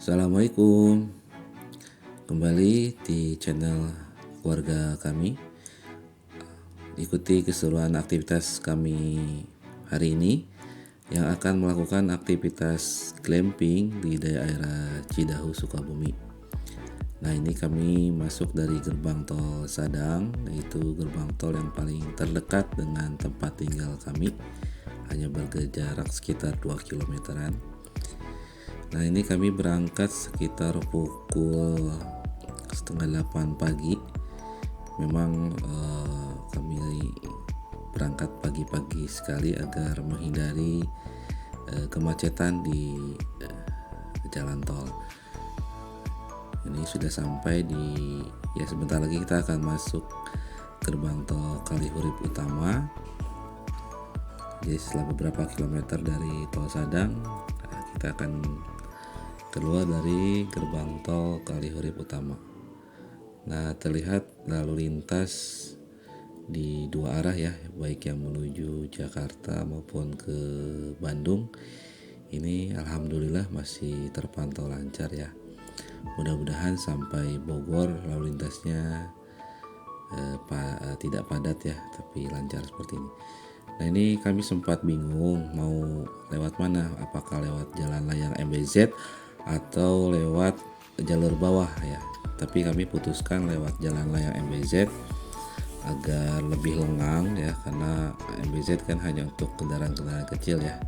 Assalamualaikum, kembali di channel keluarga kami. Ikuti keseruan aktivitas kami hari ini yang akan melakukan aktivitas glamping di daerah Cidahu, Sukabumi. Nah, ini kami masuk dari gerbang tol Sadang, yaitu gerbang tol yang paling terdekat dengan tempat tinggal kami, hanya berjarak sekitar 2 kilometeran. Nah, ini kami berangkat sekitar pukul setengah 8 pagi. Memang kami berangkat pagi-pagi sekali agar menghindari kemacetan di jalan tol. Ini sudah sampai sebentar lagi kita akan masuk gerbang tol Kalihurip Utama. Jadi setelah beberapa kilometer dari tol Sadang, kita akan keluar dari gerbang tol Kalihurip Utama. Nah, terlihat lalu lintas di dua arah ya, baik yang menuju Jakarta maupun ke Bandung. Ini alhamdulillah masih terpantau lancar ya. Mudah-mudahan sampai Bogor lalu lintasnya tidak padat ya, tapi lancar seperti ini. Nah, ini kami sempat bingung mau lewat mana, apakah lewat jalan layang MBZ atau lewat jalur bawah ya. Tapi kami putuskan lewat jalan layang MBZ agar lebih lengang ya, karena MBZ kan hanya untuk kendaraan-kendaraan kecil ya.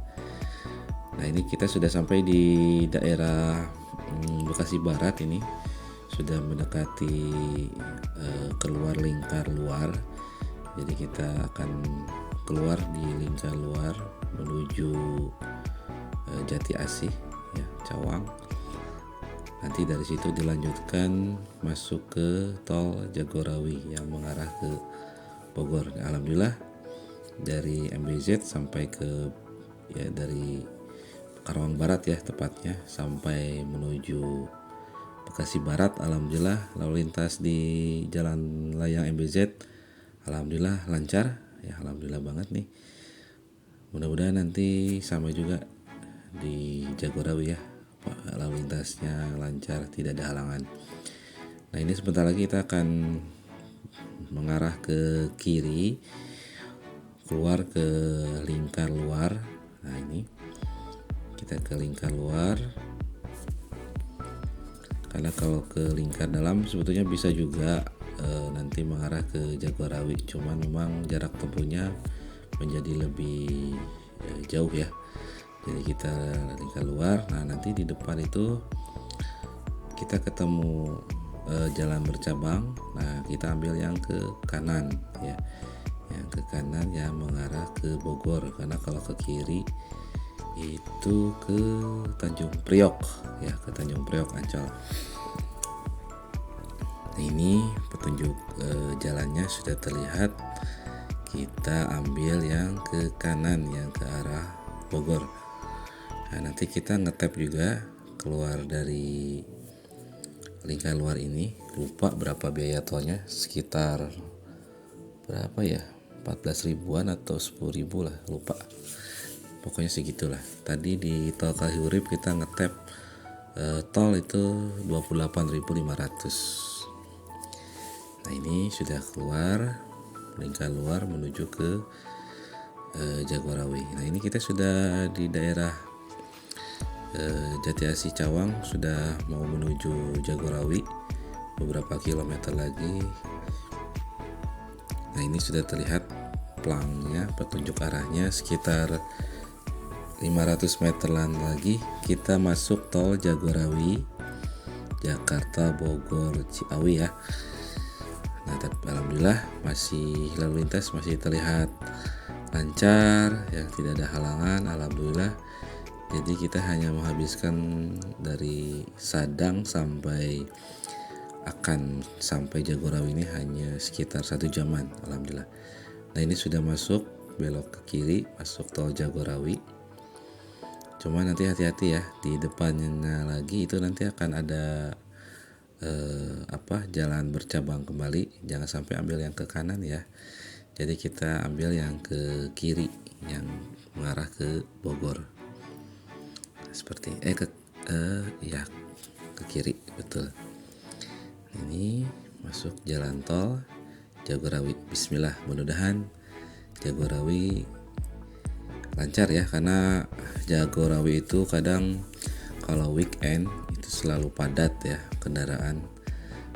Nah, ini kita sudah sampai di daerah Bekasi Barat. Ini sudah mendekati keluar lingkar luar. Jadi kita akan keluar di lingkar luar menuju Jati Asih ya, Cawang. Nanti dari situ dilanjutkan masuk ke tol Jagorawi yang mengarah ke Bogor. Alhamdulillah dari MBZ sampai ke dari Karawang Barat ya tepatnya, sampai menuju Bekasi Barat. Alhamdulillah lalu lintas di jalan layang MBZ alhamdulillah lancar ya, alhamdulillah banget nih. Mudah-mudahan nanti sama juga di Jagorawi ya, lalu lintasnya lancar, tidak ada halangan. Nah, ini sebentar lagi kita akan mengarah ke kiri, keluar ke lingkar luar. Nah, ini kita ke lingkar luar, karena kalau ke lingkar dalam sebetulnya bisa juga nanti mengarah ke Jagorawi, cuman memang jarak tempuhnya menjadi lebih jauh ya. Jadi kita lingkar luar. Nah, nanti di depan itu kita ketemu jalan bercabang. Nah, kita ambil yang ke kanan ya, yang ke kanan yang mengarah ke Bogor, karena kalau ke kiri itu ke Tanjung Priok ya, ke Tanjung Priok Ancol. Nah, ini petunjuk jalannya sudah terlihat. Kita ambil yang ke kanan yang ke arah Bogor. Nah, nanti kita ngetap juga keluar dari lingkar luar ini. Lupa berapa biaya tolnya, sekitar berapa ya, 14 ribuan atau 10 ribu lah, lupa. Pokoknya segitulah. Tadi di tol Kalihurip kita ngetap tol itu 28.500. Nah, ini sudah keluar lingkar luar menuju ke Jagorawi. Nah, ini kita sudah di daerah Jati Asih Cawang, sudah mau menuju Jagorawi, beberapa kilometer lagi. Nah, ini sudah terlihat plangnya, petunjuk arahnya sekitar 500 meteran lagi kita masuk tol Jagorawi, Jakarta Bogor Ciawi ya. Nah, tapi alhamdulillah masih lalu lintas masih terlihat lancar ya, tidak ada halangan, alhamdulillah. Jadi kita hanya menghabiskan dari Sadang sampai Jagorawi ini hanya sekitar 1 jaman, alhamdulillah. Nah, ini sudah masuk belok ke kiri, masuk tol Jagorawi. Cuma nanti hati-hati ya, di depannya lagi itu nanti akan ada jalan bercabang kembali. Jangan sampai ambil yang ke kanan ya. Jadi kita ambil yang ke kiri yang mengarah ke Bogor. Seperti Ya, ke kiri, betul. Ini masuk jalan tol Jagorawi. Bismillah, mudah-mudahan Jagorawi lancar ya, karena Jagorawi itu kadang kalau weekend itu selalu padat ya kendaraan.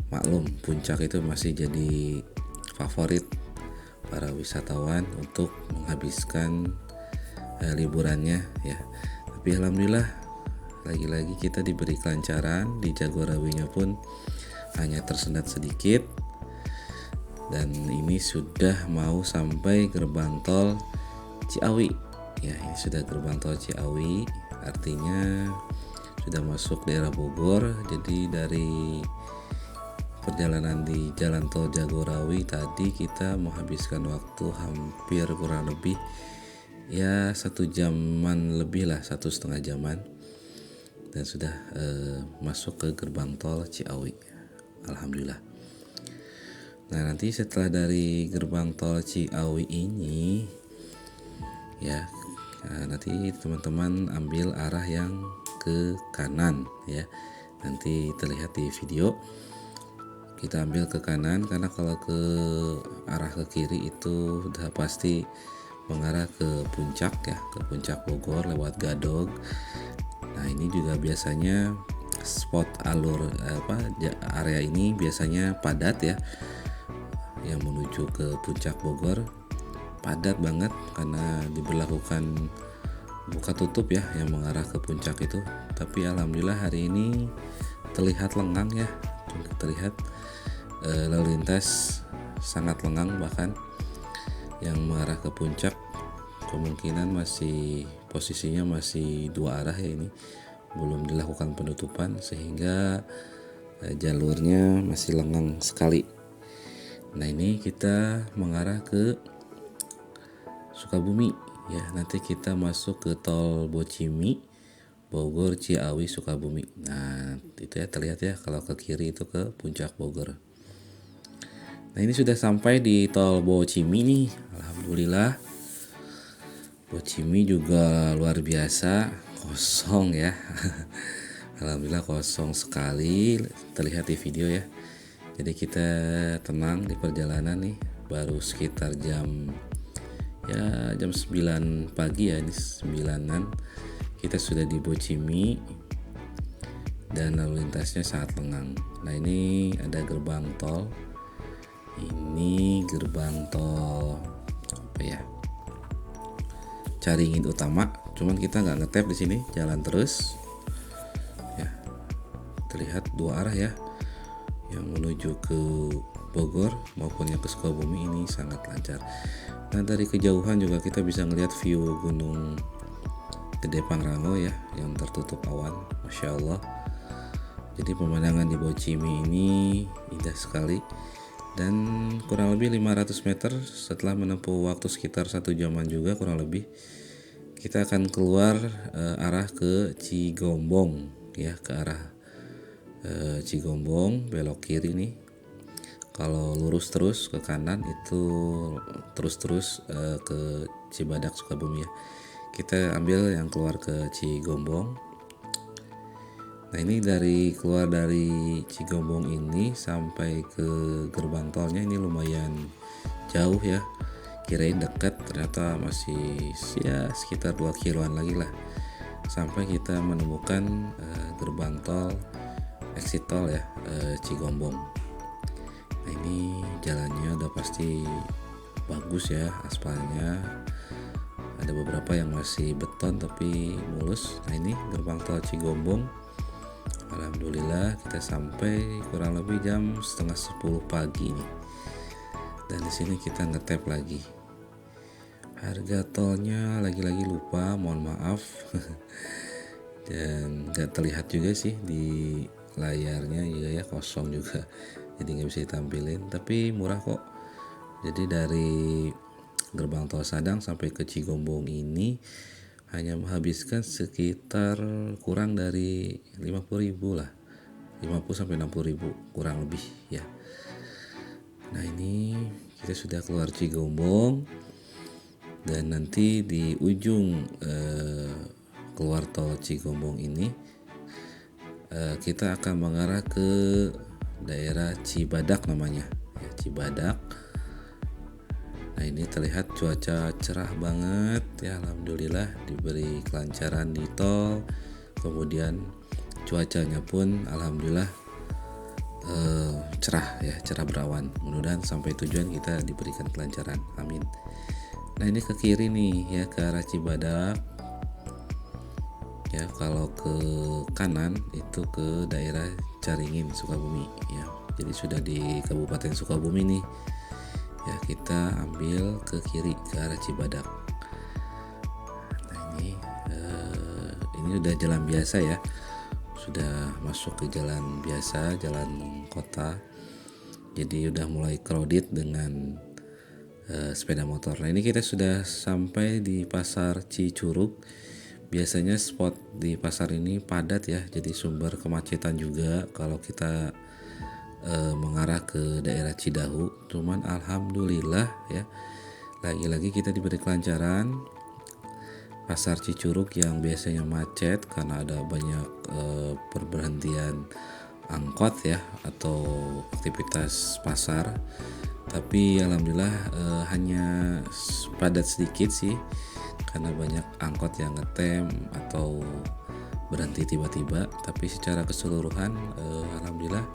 Maklum, puncak itu masih jadi favorit para wisatawan untuk menghabiskan liburannya ya. Tapi alhamdulillah lagi-lagi kita diberi kelancaran, di Jagorawinya pun hanya tersendat sedikit. Dan ini sudah mau sampai gerbang tol Ciawi. Ya, ini sudah gerbang tol Ciawi, artinya sudah masuk daerah Bogor. Jadi dari perjalanan di jalan tol Jagorawi tadi kita menghabiskan waktu hampir kurang lebih ya 1 jaman lebih lah, 1,5 jaman, dan sudah masuk ke gerbang tol Ciawi. Alhamdulillah. Nah, nanti setelah dari gerbang tol Ciawi ini ya, nanti teman-teman ambil arah yang ke kanan ya. Nanti terlihat di video. Kita ambil ke kanan, karena kalau ke arah ke kiri itu udah pasti mengarah ke puncak ya, ke puncak Bogor lewat Gadog. Nah, ini juga biasanya spot area ini biasanya padat ya, yang menuju ke puncak Bogor padat banget karena diberlakukan buka tutup ya yang mengarah ke puncak itu. Tapi alhamdulillah hari ini terlihat lengang ya, terlihat lalu lintas sangat lengang, bahkan yang mengarah ke puncak kemungkinan masih posisinya masih 2 arah ya, ini belum dilakukan penutupan sehingga jalurnya masih lengang sekali. Nah, ini kita mengarah ke Sukabumi ya, nanti kita masuk ke tol Bocimi Bogor Ciawi Sukabumi. Nah, itu ya terlihat ya, kalau ke kiri itu ke puncak Bogor. Nah, ini sudah sampai di tol Bocimi nih. Alhamdulillah. Bocimi juga luar biasa kosong ya. Alhamdulillah kosong sekali, terlihat di video ya. Jadi kita tenang di perjalanan nih. Baru sekitar jam 9 pagi ya, ini 9-an. Kita sudah di Bocimi dan lalu lintasnya sangat lengang. Nah, ini ada gerbang tol. Ini gerbang tol apa ya? Caringin Utama. Cuman kita nggak ngetap di sini, jalan terus. Ya, terlihat 2 arah ya, yang menuju ke Bogor maupun yang ke Sukabumi ini sangat lancar. Nah, dari kejauhan juga kita bisa ngelihat view Gunung Gede Pangrango ya, yang tertutup awan, masya Allah. Jadi pemandangan di Bocimi ini indah sekali. Dan kurang lebih 500 meter setelah menempuh waktu sekitar 1 jaman juga kurang lebih, kita akan keluar arah ke Cigombong ya, ke arah Cigombong belok kiri nih. Kalau lurus terus ke kanan itu terus ke Cibadak Sukabumi ya. Kita ambil yang keluar ke Cigombong. Nah, ini keluar dari Cigombong ini sampai ke gerbang tolnya ini lumayan jauh ya. Kirain dekat, ternyata masih ya sekitar 2 kiloan lagi lah sampai kita menemukan gerbang tol exit tol ya, Cigombong. Nah, ini jalannya udah pasti bagus ya, aspalnya. Ada beberapa yang masih beton tapi mulus. Nah, ini gerbang tol Cigombong. Alhamdulillah kita sampai kurang lebih jam setengah 10 pagi nih. Dan di sini kita ngetap lagi. Harga tolnya lagi-lagi lupa, mohon maaf. Dan nggak terlihat juga sih di layarnya juga ya, kosong juga. Jadi nggak bisa ditampilin. Tapi murah kok. Jadi dari gerbang tol Sadang sampai ke Cigombong ini hanya menghabiskan sekitar kurang dari 50.000 lah, 50-60.000 kurang lebih ya. Nah, ini kita sudah keluar Cigombong, dan nanti di ujung keluar tol Cigombong ini kita akan mengarah ke daerah Cibadak namanya ya, Cibadak. Nah ini terlihat cuaca cerah banget ya, alhamdulillah diberi kelancaran di tol. Kemudian cuacanya pun alhamdulillah cerah ya, cerah berawan. Mudah-mudahan sampai tujuan kita diberikan kelancaran, amin. Nah ini ke kiri nih ya, ke arah Cibadak ya. Kalau ke kanan itu ke daerah Caringin, Sukabumi ya. Jadi sudah di Kabupaten Sukabumi nih ya, kita ambil ke kiri ke arah Cibadak. Nah ini udah jalan biasa ya, sudah masuk ke jalan biasa, jalan kota. Jadi udah mulai crowded dengan sepeda motor. Nah ini kita sudah sampai di pasar Cicurug. Biasanya spot di pasar ini padat ya, jadi sumber kemacetan juga kalau kita mengarah ke daerah Cidahu. Cuman alhamdulillah ya, lagi-lagi kita diberi kelancaran. Pasar Cicurug yang biasanya macet karena ada banyak perberhentian angkot ya atau aktivitas pasar, tapi alhamdulillah hanya padat sedikit sih karena banyak angkot yang ngetem atau berhenti tiba-tiba. Tapi secara keseluruhan alhamdulillah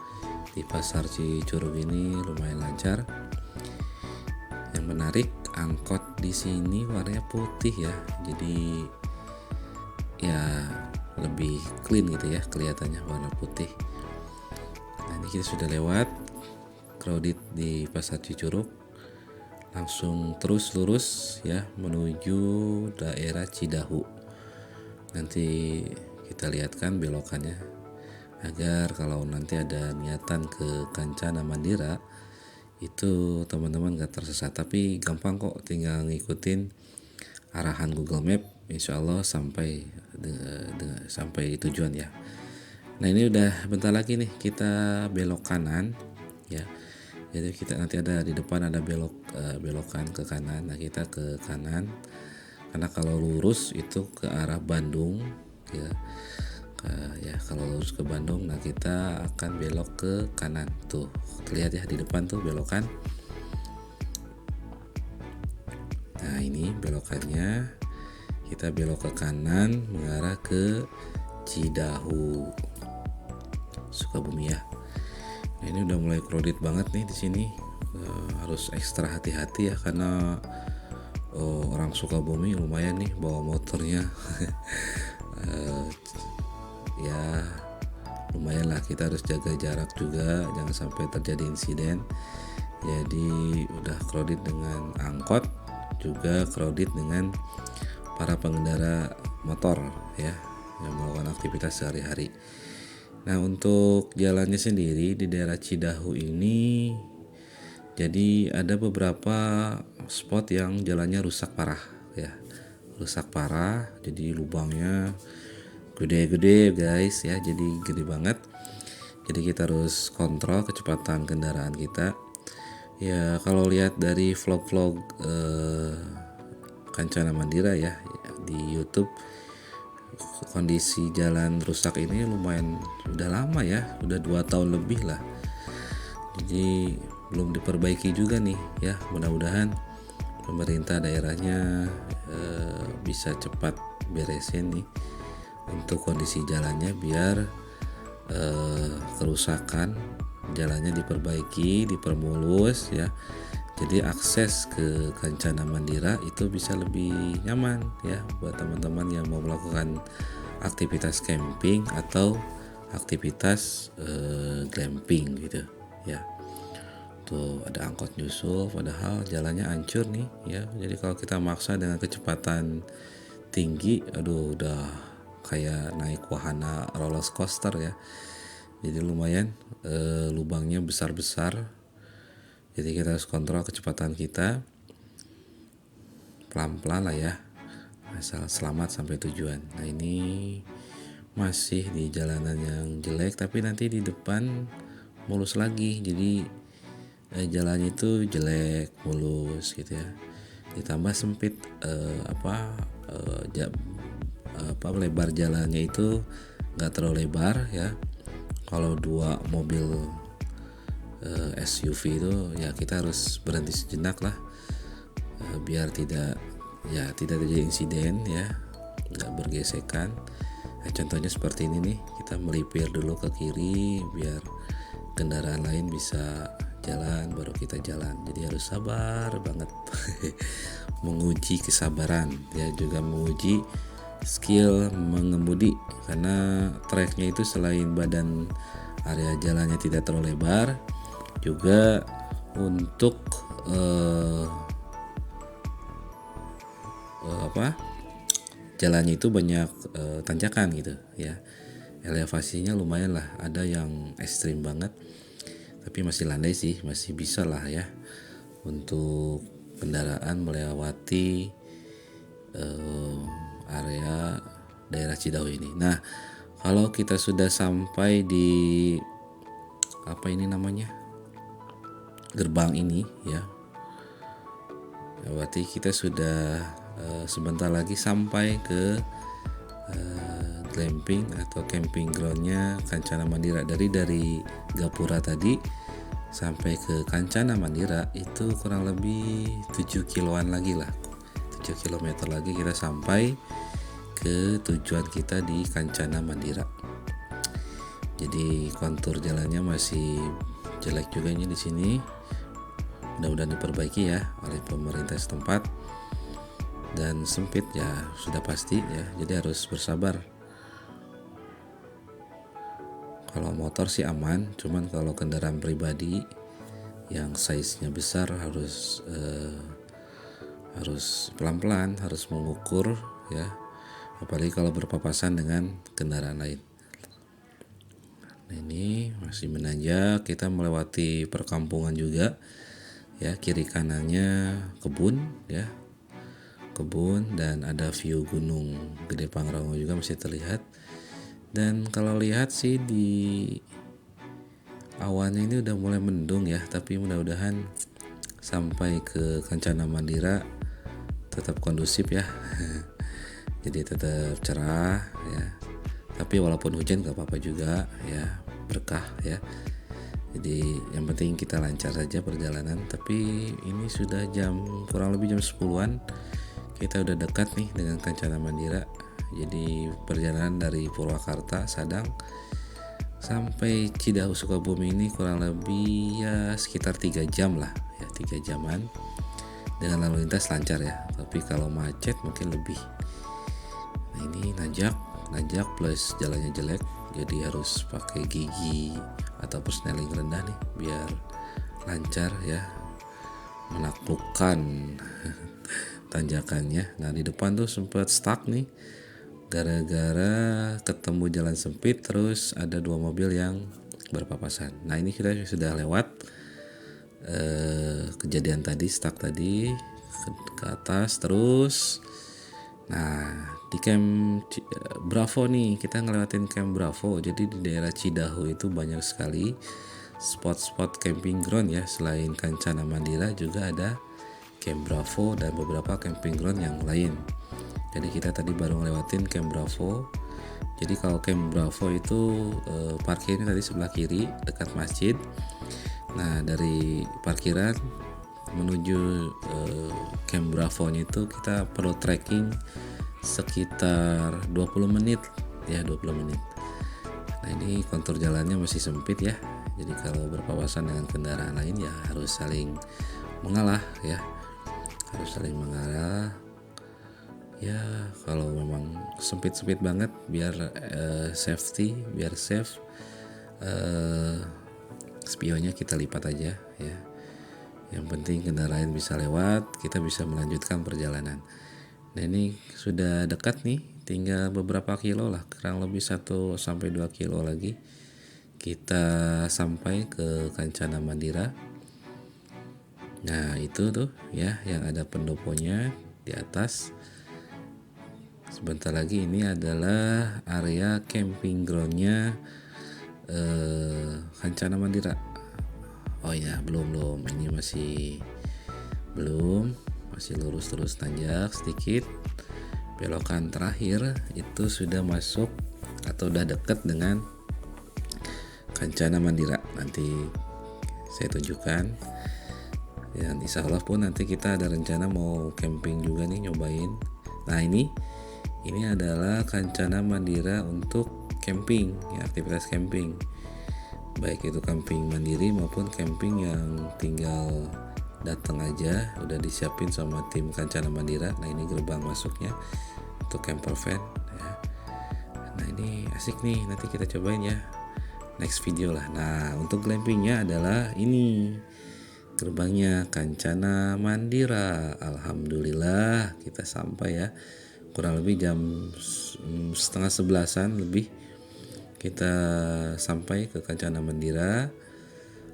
di pasar Cicurug ini lumayan lancar. Yang menarik, angkot di sini warnanya putih ya, jadi ya lebih clean gitu ya kelihatannya, warna putih. Nah ini kita sudah lewat crowded di pasar Cicurug, langsung terus lurus ya menuju daerah Cidahu. Nanti kita lihatkan belokannya agar kalau nanti ada niatan ke Kencana Mandira itu teman-teman gak tersesat. Tapi gampang kok, tinggal ngikutin arahan Google Map, insya Allah sampai sampai tujuan ya. Nah ini udah bentar lagi nih kita belok kanan ya. Jadi kita nanti ada di depan ada belokan ke kanan. Nah kita ke kanan karena kalau lurus itu ke arah Bandung ya. Ya kalau lurus ke Bandung, nah kita akan belok ke kanan. Tuh terlihat ya di depan tuh belokan. Nah ini belokannya, kita belok ke kanan mengarah ke Cidahu, Sukabumi ya. Nah, ini udah mulai crowded banget nih di sini. Harus ekstra hati-hati ya karena orang Sukabumi lumayan nih bawa motornya. Ya lumayan lah, kita harus jaga jarak juga, jangan sampai terjadi insiden. Jadi udah crowded dengan angkot, juga crowded dengan para pengendara motor ya yang melakukan aktivitas sehari-hari. Nah untuk jalannya sendiri di daerah Cidahu ini, jadi ada beberapa spot yang jalannya rusak parah ya, rusak parah. Jadi lubangnya gede-gede guys ya, jadi gede banget. Jadi kita harus kontrol kecepatan kendaraan kita ya. Kalau lihat dari vlog-vlog Kencana Mandira ya di YouTube, kondisi jalan rusak ini lumayan udah lama ya, udah 2 tahun lebih lah. Jadi belum diperbaiki juga nih ya. Mudah-mudahan pemerintah daerahnya bisa cepat beresin nih untuk kondisi jalannya, biar kerusakan jalannya diperbaiki, dipermulus ya. Jadi akses ke Kencana Mandira itu bisa lebih nyaman ya buat teman-teman yang mau melakukan aktivitas camping atau aktivitas glamping gitu ya. Tuh ada angkot nyusul padahal jalannya hancur nih ya. Jadi kalau kita maksa dengan kecepatan tinggi, aduh udah kayak naik wahana roller coaster ya. Jadi lumayan lubangnya besar-besar. Jadi kita harus kontrol kecepatan kita, pelan-pelan lah ya, asal selamat sampai tujuan. Nah ini masih di jalanan yang jelek, tapi nanti di depan mulus lagi. Jadi jalannya itu jelek, mulus gitu ya. Ditambah sempit lebar jalannya itu nggak terlalu lebar ya. Kalau dua mobil SUV itu ya kita harus berhenti sejenak lah, biar tidak terjadi insiden ya, nggak bergesekan. Contohnya seperti ini nih, kita melipir dulu ke kiri biar kendaraan lain bisa jalan baru kita jalan. Jadi harus sabar banget. Menguji kesabaran ya, juga menguji skill mengemudi, karena treknya itu selain badan area jalannya tidak terlalu lebar, juga untuk jalannya itu banyak tanjakan gitu ya. Elevasinya lumayan lah, ada yang ekstrim banget, tapi masih landai sih, masih bisa lah ya untuk kendaraan melewati area daerah Cidahu ini. Nah, kalau kita sudah sampai di gerbang ini ya, berarti kita sudah sebentar lagi sampai ke glamping atau camping groundnya Kencana Mandira. Dari Gapura tadi sampai ke Kencana Mandira itu kurang lebih 7 kiloan lagi lah, 7 kilometer lagi kita sampai ke tujuan kita di Kencana Mandira. Jadi kontur jalannya masih jelek juga ini di sini, mudah-mudahan diperbaiki ya oleh pemerintah setempat. Dan sempit ya sudah pasti ya, jadi harus bersabar. Kalau motor sih aman, cuman kalau kendaraan pribadi yang size-nya besar harus pelan-pelan, harus mengukur ya, apalagi kalau berpapasan dengan kendaraan lain. Nah, ini masih menanjak, kita melewati perkampungan juga ya, kiri kanannya kebun ya, kebun, dan ada view Gunung Gede Pangrango juga masih terlihat. Dan kalau lihat sih di awannya ini udah mulai mendung ya, tapi mudah-mudahan sampai ke Kencana Mandira tetap kondusif ya. Jadi tetap cerah ya, tapi walaupun hujan gak apa-apa juga ya, berkah ya. Jadi yang penting kita lancar saja perjalanan. Tapi ini sudah kurang lebih jam 10-an, kita udah dekat nih dengan Kencana Mandira. Jadi perjalanan dari Purwakarta Sadang sampai Cidahu Sukabumi ini kurang lebih ya sekitar 3 jam lah ya, 3 jaman dengan lalu lintas lancar ya. Tapi kalau macet mungkin lebih. Nah, ini nanjak plus jalannya jelek, jadi harus pakai gigi atau persneling rendah nih biar lancar ya menaklukkan tanjakannya. Nah, di depan tuh sempat stuck nih gara-gara ketemu jalan sempit, terus ada 2 mobil yang berpapasan. Nah, ini kita sudah lewat kejadian tadi, stuck tadi ke atas terus. Nah, di camp Bravo nih, kita ngelewatin camp Bravo. Jadi di daerah Cidahu itu banyak sekali spot-spot camping ground ya. Selain Kencana Mandira juga ada camp Bravo dan beberapa camping ground yang lain. Jadi kita tadi baru ngelewatin camp Bravo. Jadi kalau camp Bravo itu parkirnya tadi sebelah kiri dekat masjid. Nah, dari parkiran menuju camp Bravo-nya itu kita perlu trekking sekitar 20 menit ya, 20 menit. Nah, ini kontur jalannya masih sempit ya. Jadi kalau berpapasan dengan kendaraan lain ya harus saling mengalah ya. Harus saling mengalah. Ya, kalau memang sempit-sempit banget biar safety, biar safe, spionnya kita lipat aja ya. Yang penting kendaraan bisa lewat, kita bisa melanjutkan perjalanan. Nah, ini sudah dekat nih, tinggal beberapa kilo lah, kurang lebih 1-2 kilo lagi kita sampai ke Kencana Mandira. Nah, itu tuh ya yang ada pendoponya di atas. Sebentar lagi ini adalah area camping groundnya Kencana Mandira. Oh ya, belum, ini masih lurus terus, tanjak sedikit, belokan terakhir itu sudah masuk atau udah deket dengan Kencana Mandira. Nanti saya tunjukkan. Dan insya Allah pun nanti kita ada rencana mau camping juga nih, nyobain. Nah ini adalah Kencana Mandira untuk camping ya, aktivitas camping, baik itu camping mandiri maupun camping yang tinggal datang aja, udah disiapin sama tim Kencana Mandira. Nah ini gerbang masuknya untuk camper van ya. Nah ini asik nih, nanti kita cobain ya next video lah. Nah untuk glampingnya adalah ini gerbangnya Kencana Mandira. Alhamdulillah kita sampai ya, kurang lebih jam setengah 11-an lebih kita sampai ke Kencana Mandira.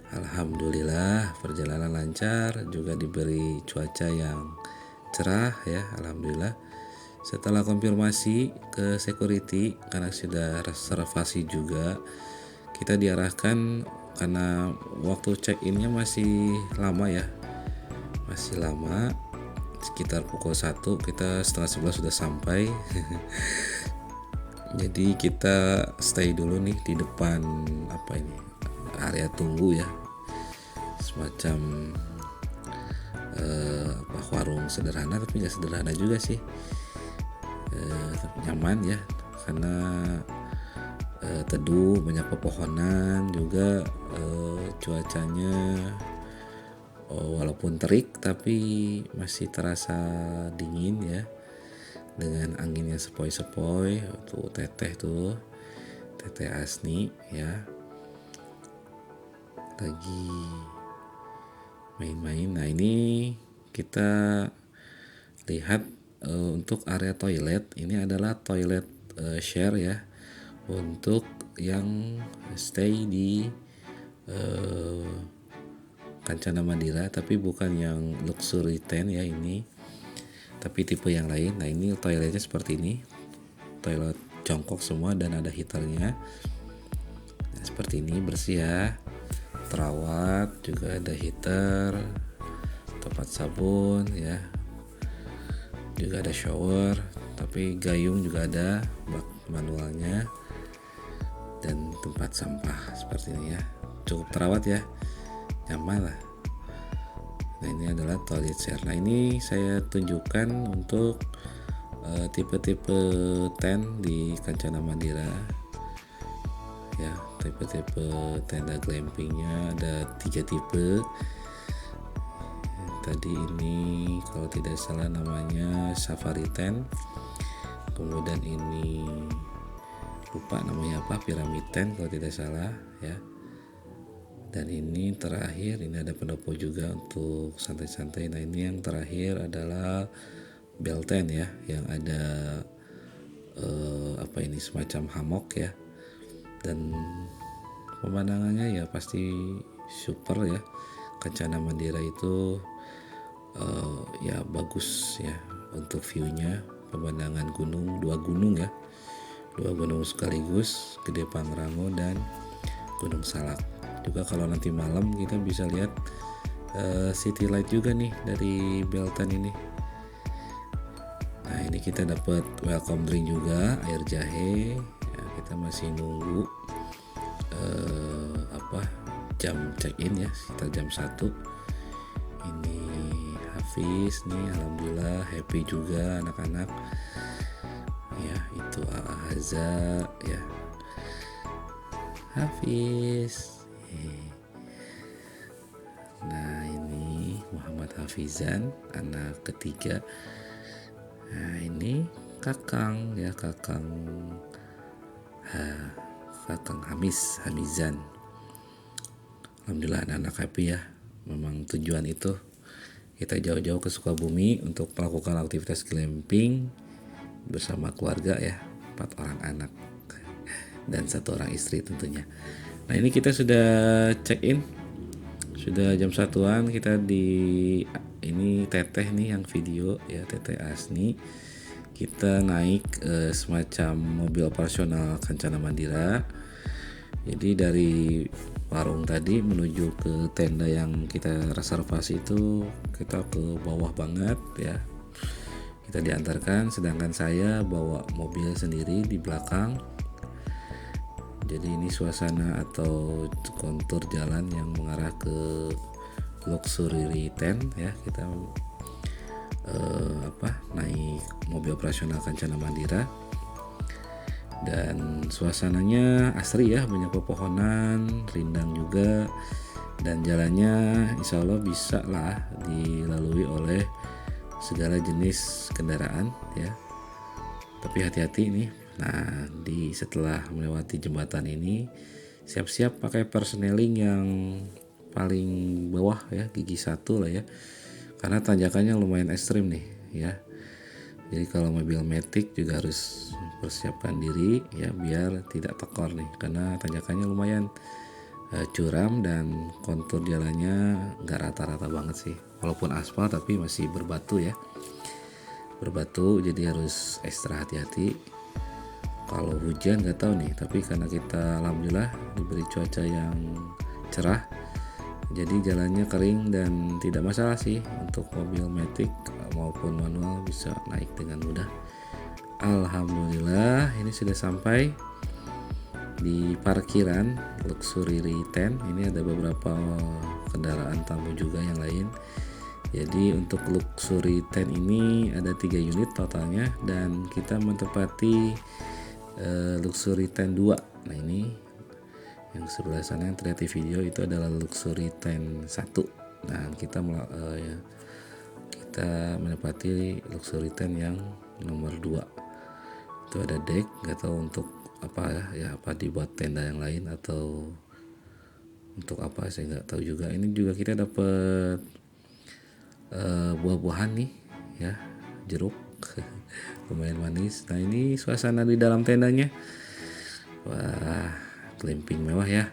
Alhamdulillah perjalanan lancar, juga diberi cuaca yang cerah ya, alhamdulillah. Setelah konfirmasi ke security karena sudah reservasi juga, kita diarahkan karena waktu check-innya masih lama ya, masih lama, sekitar pukul 1, kita setengah 11 sudah sampai. Jadi kita stay dulu nih di depan area tunggu ya, semacam warung sederhana, tapi nggak sederhana juga sih, nyaman ya karena teduh, banyak pepohonan juga, cuacanya walaupun terik tapi masih terasa dingin ya, dengan anginnya sepoi-sepoi. Tuh teteh Asni ya lagi main-main. Nah ini kita lihat untuk area toilet, ini adalah toilet share ya, untuk yang stay di Kencana Mandira, tapi bukan yang luxury tent ya ini, tapi tipe yang lain. Nah ini toiletnya seperti ini, toilet jongkok semua dan ada heaternya. Nah, seperti ini, bersih ya, terawat, juga ada heater, tempat sabun ya, juga ada shower, tapi gayung juga ada, bak manualnya, dan tempat sampah seperti ini ya. Cukup terawat ya, nyaman lah. Nah ini adalah toilet share. Nah ini saya tunjukkan untuk tipe-tipe tent di Kencana Mandira ya, tipe-tipe tenda glampingnya ada 3 tipe. Tadi ini kalau tidak salah namanya safari tent, kemudian ini lupa namanya apa, pyramid tent kalau tidak salah ya, dan ini terakhir ini ada pendopo juga untuk santai-santai. Nah ini yang terakhir adalah bell tent ya, yang ada semacam hammock ya, dan pemandangannya ya pasti super ya. Kencana Mandira itu ya bagus ya untuk view-nya, pemandangan gunung, 2 gunung ya, 2 gunung sekaligus, Gede Pangrango dan Gunung Salak. Juga kalau nanti malam kita bisa lihat city light juga nih dari Beltan ini. Nah ini kita dapat welcome drink juga, air jahe ya, kita masih nunggu jam check in ya, sekitar jam 1. Ini Hafiz nih, alhamdulillah happy juga anak-anak ya, itu Haza ya, Hafiz. Nah ini Muhammad Hafizan, anak ketiga. Nah ini Kakang ya, Kakang Hamizan. Alhamdulillah anak-anak happy ya. Memang tujuan itu kita jauh-jauh ke Sukabumi untuk melakukan aktivitas glamping bersama keluarga ya, 4 orang anak dan 1 orang istri tentunya. Nah ini kita sudah check in, sudah jam 1-an, kita di ini teteh nih yang video ya, teteh Asni. Kita naik semacam mobil operasional Kencana Mandira. Jadi dari warung tadi menuju ke tenda yang kita reservasi itu kita ke bawah banget ya. Kita diantarkan, sedangkan saya bawa mobil sendiri di belakang. Jadi ini suasana atau kontur jalan yang mengarah ke Luxury Tent ya. Kita naik mobil operasional Kencana Mandira, dan suasananya asri ya, banyak pepohonan, rindang juga, dan jalannya insya Allah bisa lah dilalui oleh segala jenis kendaraan ya. Tapi hati-hati nih. Nah, setelah melewati jembatan ini, siap-siap pakai persneling yang paling bawah ya, gigi 1 lah ya. Karena tanjakannya lumayan ekstrim nih ya. Jadi kalau mobil matic juga harus persiapkan diri ya, biar tidak tekor nih, karena tanjakannya lumayan curam dan kontur jalannya nggak rata-rata banget sih. Walaupun aspal tapi masih berbatu ya. Berbatu, jadi harus ekstra hati-hati. Kalau hujan nggak tahu nih, tapi karena kita alhamdulillah diberi cuaca yang cerah, jadi jalannya kering dan tidak masalah sih, untuk mobil matic maupun manual bisa naik dengan mudah. Alhamdulillah, ini sudah sampai di parkiran Luxury Tent. Ini ada beberapa kendaraan tamu juga yang lain. Jadi untuk Luxury Tent ini ada 3 unit totalnya, dan kita menempati Luxury Tent 2. Nah, ini yang sebelah sana yang terlihat di video itu adalah Luxury Tent 1. Nah, kita menempati Luxury Tent yang nomor 2. Itu ada deck, nggak tahu untuk apa ya, apa dibuat tenda yang lain atau untuk apa, saya nggak tahu juga. Ini juga kita dapat buah-buahan nih ya, jeruk lumayan manis. Nah, ini suasana di dalam tendanya, wah, glamping mewah ya,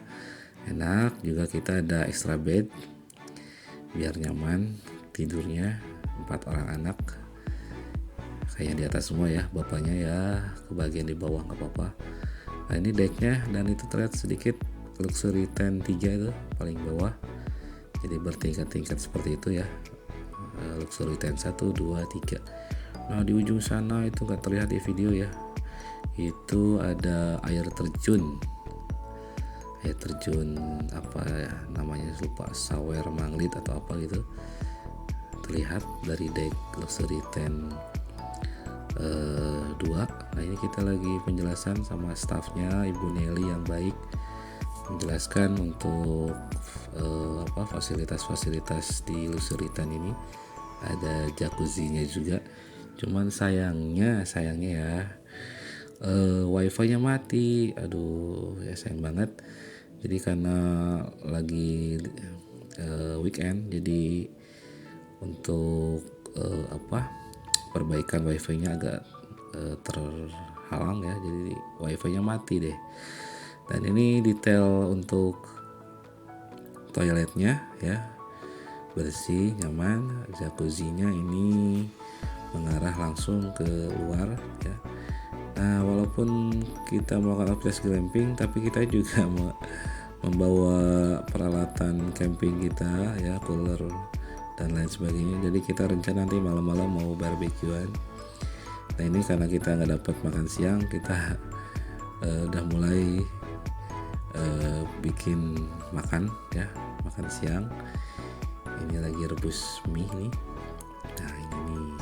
enak juga. Kita ada extra bed biar nyaman tidurnya, 4 orang anak kayak di atas semua ya, bapaknya ya ke bagian di bawah nggak apa-apa. Nah, ini decknya, dan itu terlihat sedikit Luxury Tent 3 itu paling bawah, jadi bertingkat-tingkat seperti itu ya. Luxury Tent 1, 2, 3. Nah, di ujung sana itu nggak terlihat di video ya, itu ada air terjun apa ya namanya, lupa, Sawer Manglit atau apa gitu, terlihat dari deck Luxury Tent 2. Nah, ini kita lagi penjelasan sama staffnya, Ibu Nelly yang baik, menjelaskan untuk fasilitas-fasilitas di Luxury Tent ini. Ada jacuzzinya juga, cuman sayangnya ya wifi-nya mati. Aduh ya, sayang banget. Jadi karena lagi weekend, jadi untuk perbaikan wifi-nya agak terhalang ya, jadi wifi-nya mati deh. Dan ini detail untuk toiletnya ya, bersih, nyaman. Jacuzzinya ini mengarah langsung ke luar ya. Nah, walaupun kita melakukan aktivitas glamping, tapi kita juga membawa peralatan camping kita ya, cooler dan lain sebagainya. Jadi kita rencana nanti malam-malam mau barbekyuan. Nah, ini karena kita nggak dapat makan siang, kita udah mulai bikin makan siang. Ini lagi rebus mie nih. Nah, ini nih,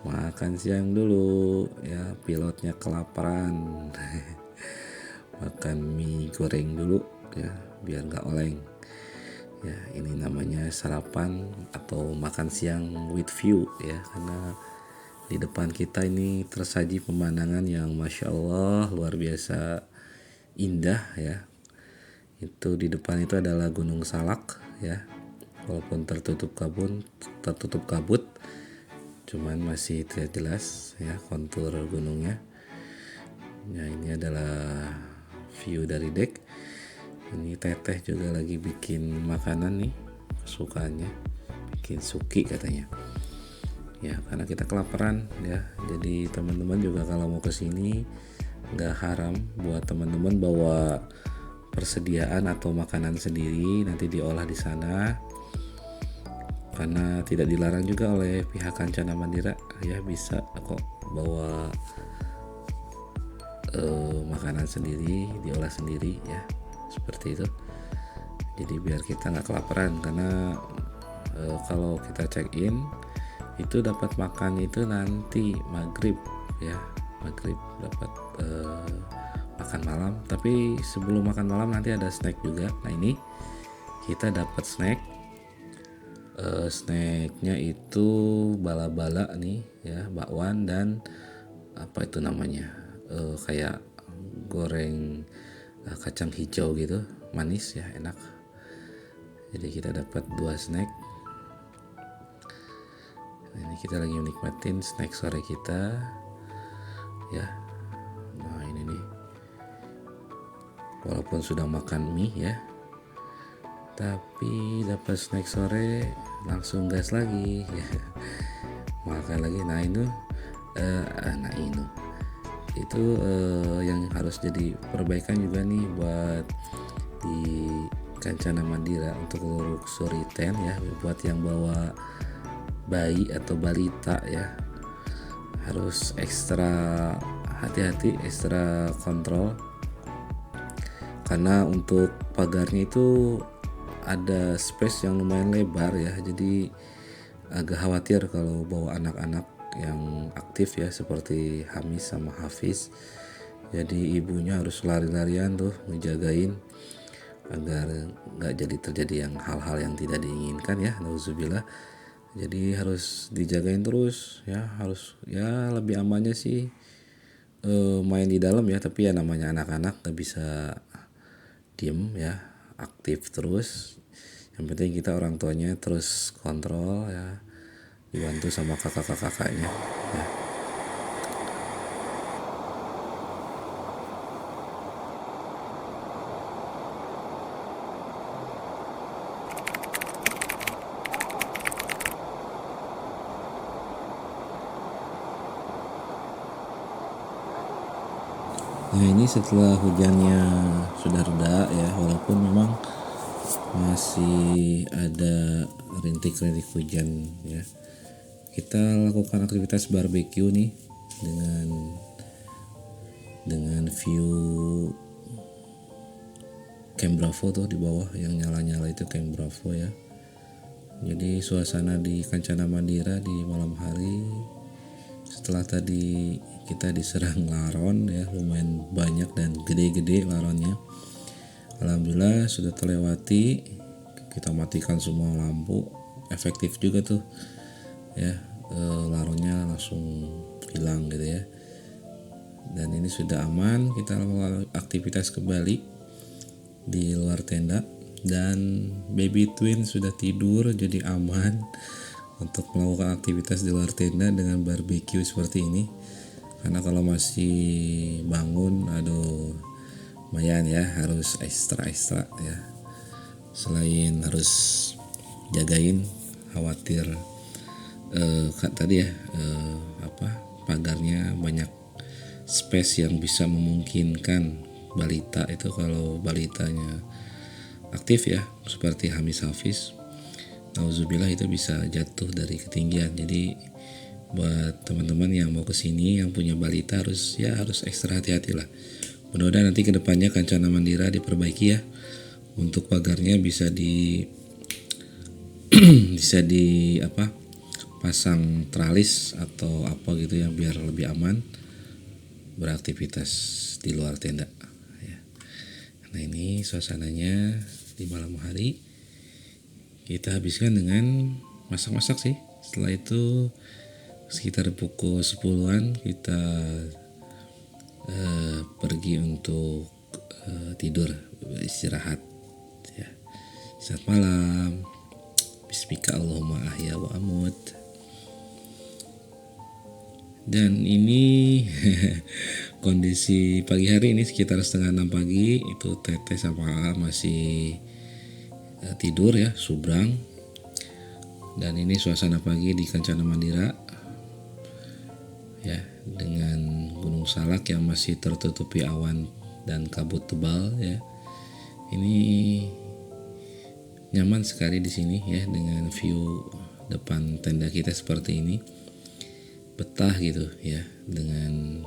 makan siang dulu ya, pilotnya kelaparan. Makan mie goreng dulu ya, biar nggak oleng ya. Ini namanya sarapan atau makan siang with view ya, karena di depan kita ini tersaji pemandangan yang masya Allah luar biasa indah ya. Itu di depan itu adalah Gunung Salak ya, walaupun tertutup kabut, cuman masih terlihat jelas ya kontur gunungnya. Ya, ini adalah view dari deck. Ini Teteh juga lagi bikin makanan nih, kesukaannya, bikin suki katanya ya, karena kita kelaparan ya. Jadi teman-teman juga kalau mau kesini nggak haram buat teman-teman bawa persediaan atau makanan sendiri, nanti diolah di sana, karena tidak dilarang juga oleh pihak Kencana Mandira ya. Bisa kok bawa makanan sendiri, diolah sendiri ya, seperti itu. Jadi biar kita nggak kelaparan, karena kalau kita check in itu dapat makan itu nanti maghrib ya, maghrib dapat makan malam. Tapi sebelum makan malam nanti ada snack juga. Nah ini kita dapat snack, snacknya itu bala-bala nih ya, bakwan dan apa itu namanya, kayak goreng kacang hijau gitu, manis ya, enak. Jadi kita dapat 2 snack. Ini kita lagi menikmatin snack sore kita ya. Nah ini nih, walaupun sudah makan mie ya, tapi dapat snack sore langsung gas lagi ya. Makan lagi. Nah ini itu yang harus jadi perbaikan juga nih buat di Kencana Mandira untuk luxury tent ya, buat yang bawa bayi atau balita ya, harus ekstra hati-hati, ekstra kontrol, karena untuk pagarnya itu ada space yang lumayan lebar ya, jadi agak khawatir kalau bawa anak-anak yang aktif ya, seperti Hamis sama Hafiz. Jadi ibunya harus lari-larian tuh ngejagain agar nggak jadi terjadi yang hal-hal yang tidak diinginkan ya, nauzubillah. Jadi harus dijagain terus ya, harus ya lebih amannya sih main di dalam ya, tapi ya namanya anak-anak nggak bisa diem ya, aktif terus. Yang penting kita orang tuanya terus kontrol ya, dibantu sama kakak-kakaknya ya. Nah ini setelah hujannya sudah reda ya, walaupun memang masih ada rintik-rintik hujan ya, kita lakukan aktivitas barbeque nih dengan view Camp Bravo tuh di bawah yang nyala-nyala itu Camp Bravo ya. Jadi suasana di Kencana Mandira di malam hari, setelah tadi kita diserang laron ya, lumayan banyak dan gede-gede laronnya, alhamdulillah sudah terlewati. Kita matikan semua lampu, efektif juga tuh ya, laronnya langsung hilang gitu ya. Dan ini sudah aman, kita lakukan aktivitas kembali di luar tenda, dan baby twin sudah tidur, jadi aman untuk melakukan aktivitas di luar tenda dengan barbeque seperti ini. Karena kalau masih bangun, aduh lumayan ya, harus ekstra ya. Selain harus jagain, khawatir tadi ya, pagarnya banyak space yang bisa memungkinkan balita itu, kalau balitanya aktif ya seperti Hamis Hafiz, nauzubillah itu bisa jatuh dari ketinggian. Jadi buat teman-teman yang mau kesini yang punya balita harus ekstra hati-hati lah. Mudah-mudahan nanti kedepannya Kencana Mandira diperbaiki ya, untuk pagarnya bisa pasang tralis atau apa gitu ya, biar lebih aman beraktivitas di luar tenda ya. Nah ini suasananya di malam hari, kita habiskan dengan masak-masak sih. Setelah itu sekitar pukul 10-an kita pergi untuk tidur, istirahat ya. Selamat malam. Bismika Allahumma ahya wa amut. Dan ini kondisi pagi hari ini sekitar 5:30 pagi, itu Teteh sama masih tidur ya, subrang. Dan ini suasana pagi di Kencana Mandira ya, dengan Gunung Salak yang masih tertutupi awan dan kabut tebal ya. Ini nyaman sekali di sini ya, dengan view depan tenda kita seperti ini, betah gitu ya, dengan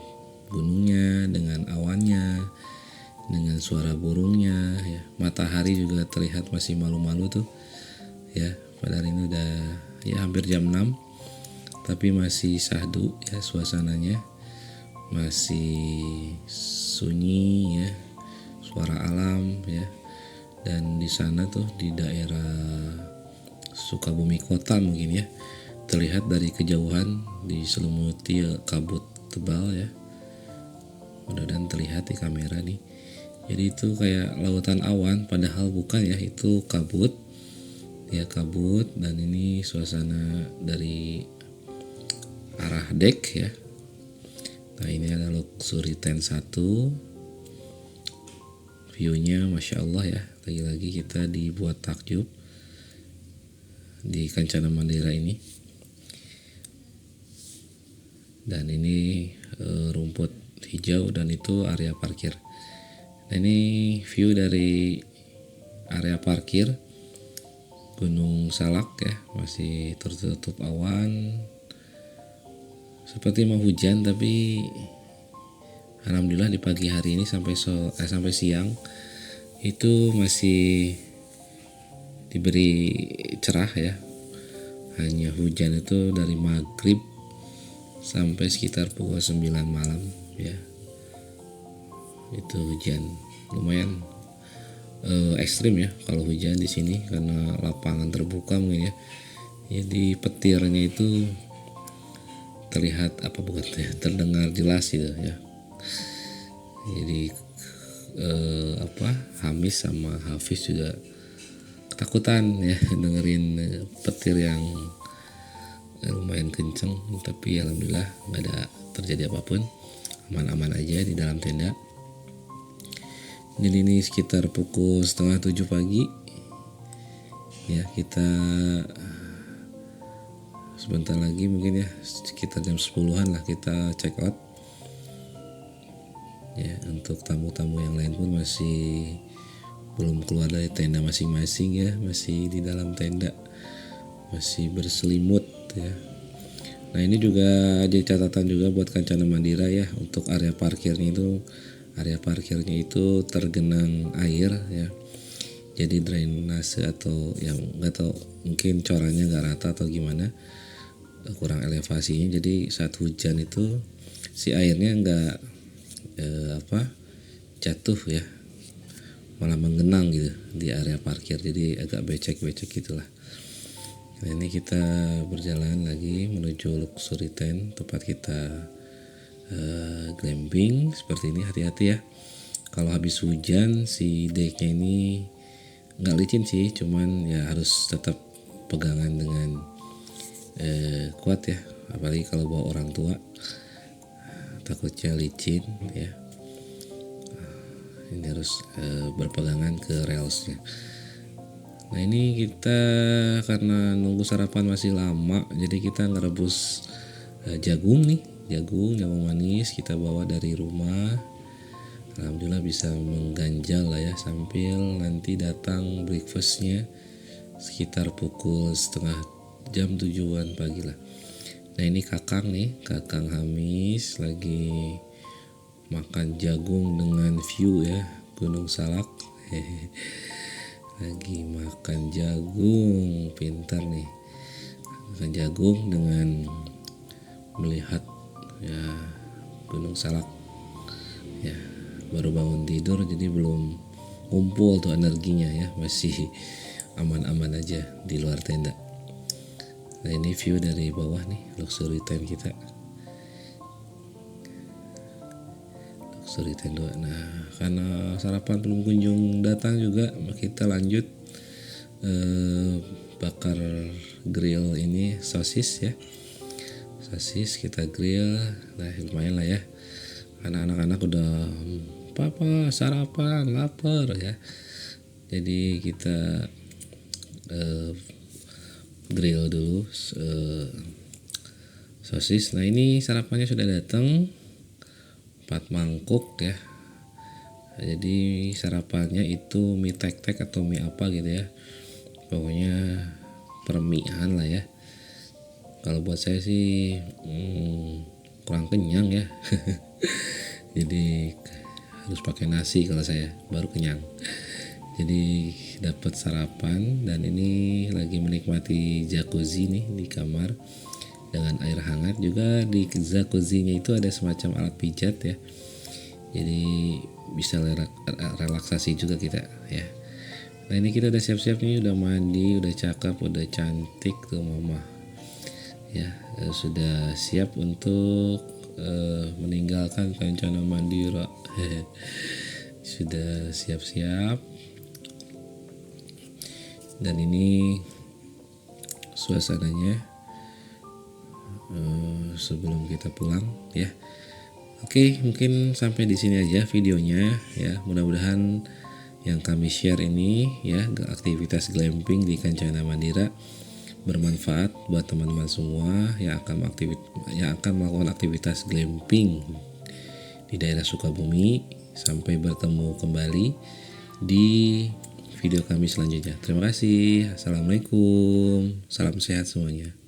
gunungnya, dengan awannya, dengan suara burungnya ya. Matahari juga terlihat masih malu-malu tuh ya, padahal ini udah ya hampir jam 6 tapi masih syahdu ya, suasananya masih sunyi ya, suara alam ya. Dan di sana tuh di daerah Sukabumi Kota mungkin ya, terlihat dari kejauhan diselimuti kabut tebal ya. Mudah-mudahan terlihat di kamera nih. Jadi itu kayak lautan awan, padahal bukan ya, itu kabut ya, kabut. Dan ini suasana dari arah deck ya. Nah ini ada luxury tent 1, viewnya Masya Allah ya, lagi-lagi kita dibuat takjub di Kencana Mandira ini. Dan ini rumput hijau dan itu area parkir. Nah ini view dari area parkir Gunung Salak ya, masih tertutup awan, seperti mau hujan, tapi alhamdulillah di pagi hari ini sampai siang itu masih diberi cerah ya. Hanya hujan itu dari maghrib sampai sekitar pukul 9 malam ya. Itu hujan lumayan ekstrim ya kalau hujan di sini, karena lapangan terbuka mungkin ya. Jadi petirnya itu terlihat terdengar jelas gitu ya. Jadi Hamis sama Hafiz juga ketakutan ya dengerin petir yang lumayan kenceng, tapi alhamdulillah nggak ada terjadi apapun, aman-aman aja di dalam tenda. Jadi ini sekitar pukul 6:30 pagi ya, kita sebentar lagi mungkin ya, sekitar jam 10-an lah kita check out ya. Untuk tamu-tamu yang lain pun masih belum keluar dari tenda masing-masing ya, masih di dalam tenda, masih berselimut ya. Nah ini juga jadi catatan juga buat Kencana Mandira ya, untuk area parkirnya itu tergenang air ya. Jadi drainase atau yang nggak tahu, mungkin corannya nggak rata atau gimana, kurang elevasinya. Jadi saat hujan itu si airnya nggak jatuh ya, malah menggenang gitu di area parkir, jadi agak becek-becek gitulah. Nah ini kita berjalan lagi menuju luxury tent, tempat kita glamping seperti ini. Hati-hati ya, kalau habis hujan si decknya ini nggak licin sih, cuman ya harus tetap pegangan dengan kuat ya, apalagi kalau bawa orang tua, takutnya licin ya. Ini harus berpegangan ke railsnya. Nah ini kita karena nunggu sarapan masih lama, jadi kita ngerebus jagung manis kita bawa dari rumah. Alhamdulillah bisa mengganjal lah ya, sambil nanti datang breakfastnya sekitar pukul jam 7-an pagi lah. Nah ini kakang Hamis lagi makan jagung dengan view ya Gunung Salak. Lagi makan jagung, pintar nih, makan jagung dengan melihat ya Gunung Salak ya. Baru bangun tidur jadi belum ngumpul tuh energinya ya, masih aman-aman aja di luar tenda. Nah ini view dari bawah nih luxury tent kita, luxury tent 2. Nah karena sarapan belum kunjung datang juga, kita lanjut bakar grill ini sosis ya. Sosis kita grill, nah lumayan lah ya, karena anak-anak udah papa sarapan lapar ya. Jadi kita grill dulu sosis. Nah ini sarapannya sudah datang 4 mangkuk ya. Jadi sarapannya itu mie tek-tek atau mie apa gitu ya, pokoknya permian lah ya. Kalau buat saya sih kurang kenyang ya. Jadi harus pakai nasi kalau saya baru kenyang. Jadi dapat sarapan dan ini lagi menikmati jacuzzi nih di kamar dengan air hangat. Juga di jacuzzinya itu ada semacam alat pijat ya. Jadi bisa relaksasi juga kita ya. Nah ini kita udah siap-siap nih, udah mandi, udah cakep, udah cantik tuh mama ya, sudah siap untuk meninggalkan Kencana Mandira. Sudah siap-siap. Dan ini suasananya sebelum kita pulang ya. Oke, mungkin sampai di sini aja videonya ya. Mudah-mudahan yang kami share ini ya, aktivitas glamping di Kencana Mandira bermanfaat buat teman-teman semua yang akan melakukan aktivitas glamping di daerah Sukabumi. Sampai bertemu kembali di video kami selanjutnya. Terima kasih. Assalamualaikum. Salam sehat semuanya.